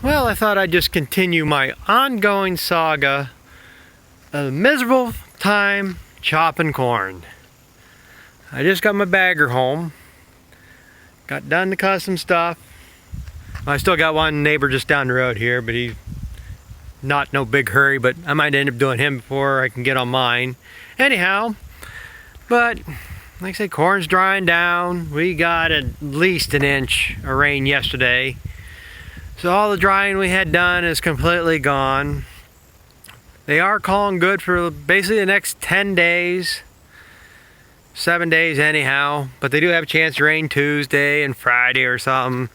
Well, I thought I'd just continue my ongoing saga of a miserable time chopping corn. I just got my bagger home. Got done the custom stuff. I still got one neighbor just down the road here, but he's not no big hurry, but I might end up doing him before I can get on mine. Anyhow, but like I say, corn's drying down. We got at least an inch of rain yesterday. So all the drying we had done is completely gone. They are calling good for basically the next 10 days. 7 days anyhow. But they do have a chance to rain Tuesday and Friday or something.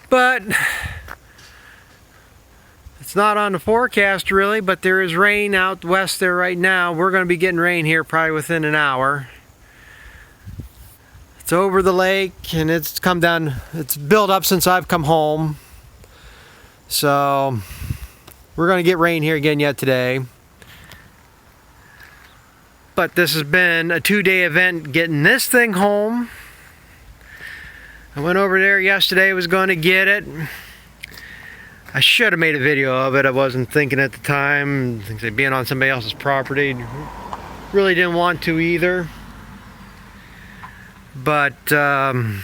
But it's not on the forecast really, but there is rain out west there right now. We're going to be getting rain here probably within an hour. It's over the lake and it's come down, it's built up since I've come home. So we're going to get rain here again yet today. But this has been a 2-day event getting this thing home. I went over there yesterday, was going to get it. I should have made a video of it. I wasn't thinking at the time. Things like being on somebody else's property. Really didn't want to either. But I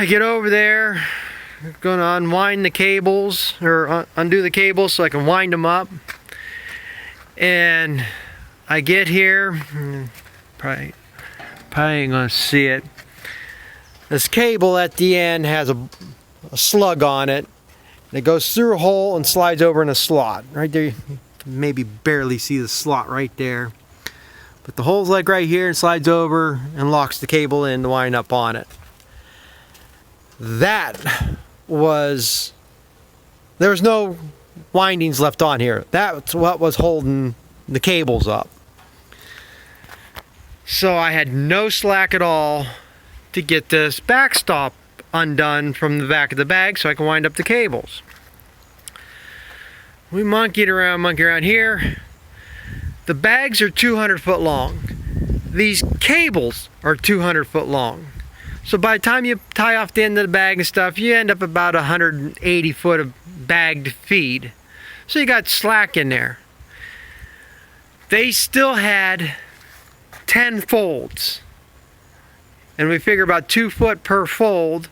get over there, going to unwind the cables, or undo the cables so I can wind them up. And I get here, probably ain't gonna see it. This cable at the end has a slug on it. It goes through a hole and slides over in a slot. Right there, you can maybe barely see the slot right there. But the hole's like right here and slides over and locks the cable in to wind up on it. There was no windings left on here. That's what was holding the cables up. So I had no slack at all to get this backstop undone from the back of the bag so I can wind up the cables. We monkeyed around here. The bags are 200 foot long. These cables are 200 foot long. So by the time you tie off the end of the bag and stuff, you end up about 180 foot of bagged feed. So you got slack in there. They still had 10 folds. And we figure about 2 foot per fold.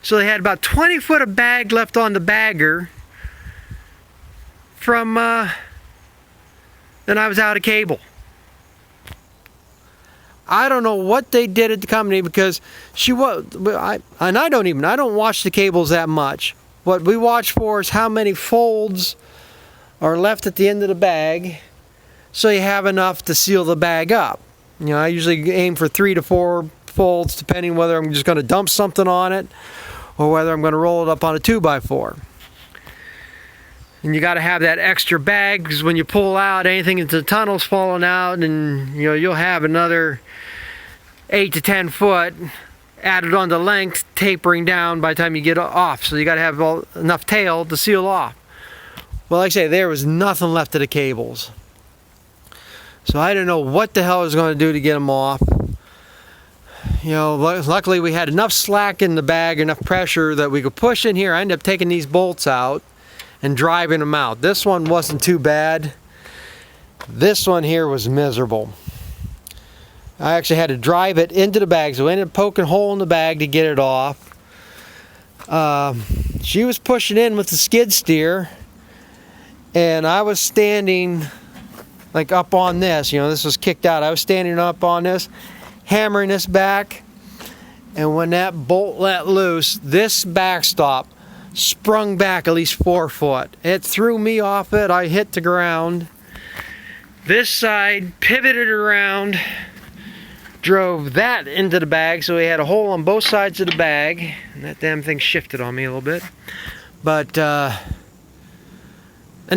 So they had about 20 foot of bag left on the bagger from then I was out of cable. I don't know what they did at the company because I don't watch the cables that much. What we watch for is how many folds are left at the end of the bag so you have enough to seal the bag up. You know, I usually aim for 3 to 4 folds depending whether I'm just going to dump something on it or whether I'm going to roll it up on a 2x4. And you got to have that extra bag because when you pull out, anything into the tunnel's falling out, and you know you'll have another 8 to 10 foot added on the length, tapering down by the time you get off. So you got to have enough tail to seal off. Well, like I say, there was nothing left of the cables. So I didn't know what the hell I was going to do to get them off. You know, luckily we had enough slack in the bag, enough pressure that we could push in here. I ended up taking these bolts out and driving them out. This one wasn't too bad. This one here was miserable. I actually had to drive it into the bag, so I ended up poking a hole in the bag to get it off. She was pushing in with the skid steer, and I was standing like up on this. You know, this was kicked out. I was standing up on this, hammering this back, and when that bolt let loose, this backstop sprung back at least 4 foot. It threw me off it. I hit the ground. This side pivoted around, drove that into the bag, so we had a hole on both sides of the bag, and that damn thing shifted on me a little bit. But and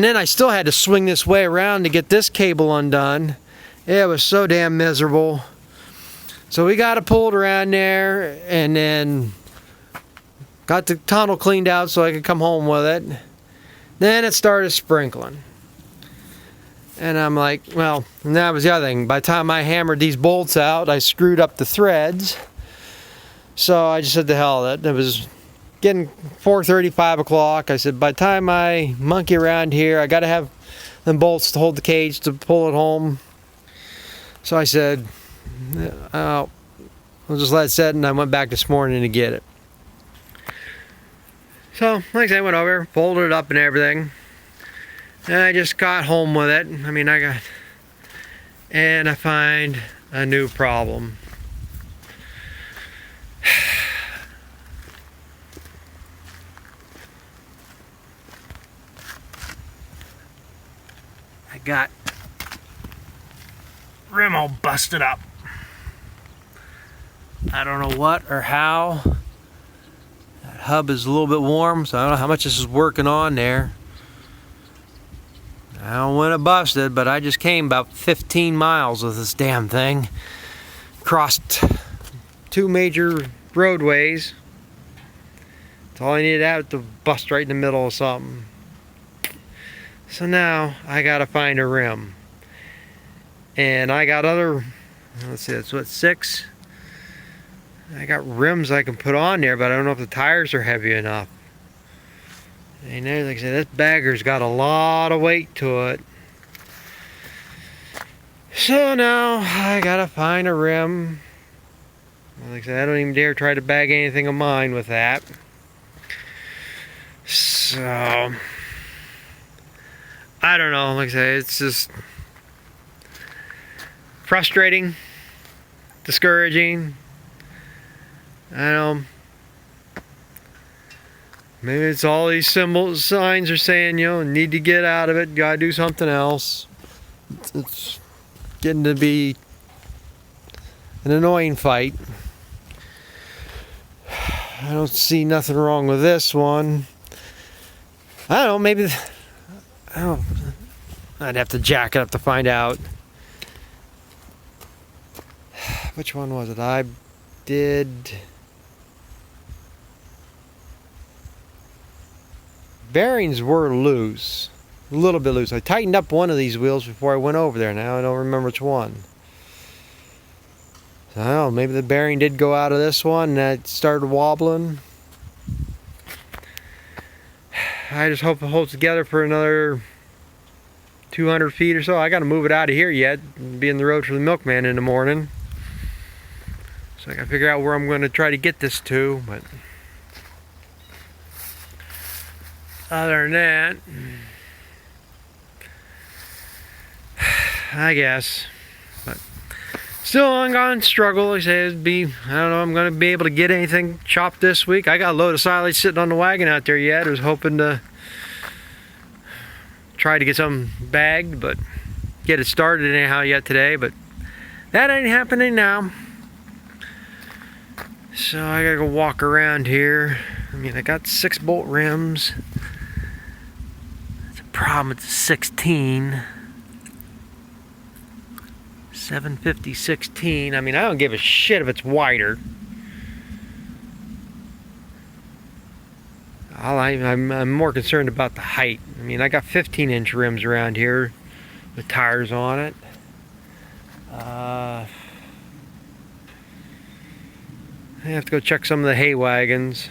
then I still had to swing this way around to get this cable undone. It was so damn miserable. So we got it pulled around there, and then got the tunnel cleaned out so I could come home with it. Then it started sprinkling. And I'm like, well, and that was the other thing. By the time I hammered these bolts out, I screwed up the threads. So I just said, the hell, that it was getting 4:30, 5 o'clock. I said, by the time I monkey around here, I got to have them bolts to hold the cage to pull it home. So I said, I'll just let it sit, and I went back this morning to get it. So, like I said, I went over, folded it up and everything. And I just got home with it. And I find a new problem. I got rim all busted up. I don't know what or how. That hub is a little bit warm, so I don't know how much this is working on there. I don't know when it busted, but I just came about 15 miles with this damn thing. Crossed 2 major roadways. That's all I needed to have to bust right in the middle of something. So now I gotta find a rim. And I got other, let's see, that's what, 6? I got rims I can put on there, but I don't know if the tires are heavy enough. And there, like I said, this bagger's got a lot of weight to it. So now I gotta find a rim. Like I said, I don't even dare try to bag anything of mine with that. So I don't know, like I say, it's just frustrating, discouraging. I don't know. Maybe it's all these signs are saying, need to get out of it, gotta do something else. It's getting to be an annoying fight. I don't see nothing wrong with this one. I don't know, maybe, I'd have to jack it up to find out. Which one was it? I did... Bearings were loose, a little bit loose. I tightened up one of these wheels before I went over there. Now I don't remember which one. So I don't know, maybe the bearing did go out of this one and it started wobbling. I just hope it holds together for another 200 feet or so. I got to move it out of here yet, be in the road for the milkman in the morning. So I got to figure out where I'm going to try to get this to, but other than that, I guess. But still ongoing struggle. Like I say, I don't know, I'm going to be able to get anything chopped this week. I got a load of silage sitting on the wagon out there yet. I was hoping to try to get something bagged, but get it started anyhow yet today. But that ain't happening now. So I gotta go walk around here. I got 6-bolt rims. Problem, it's a 16 750 16. I don't give a shit if it's wider. I'm more concerned about the height. I got 15-inch rims around here with tires on it. I have to go check some of the hay wagons.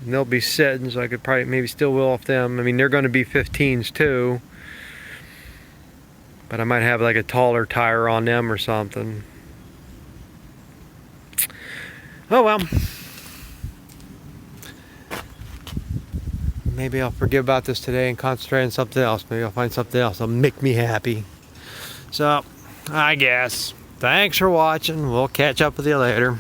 And they'll be sitting, so I could probably maybe still wheel off them. They're going to be 15s too, but I might have like a taller tire on them or something. Oh well. Maybe I'll forget about this today and concentrate on something else. Maybe I'll find something else that'll make me happy. So, I guess. Thanks for watching. We'll catch up with you later.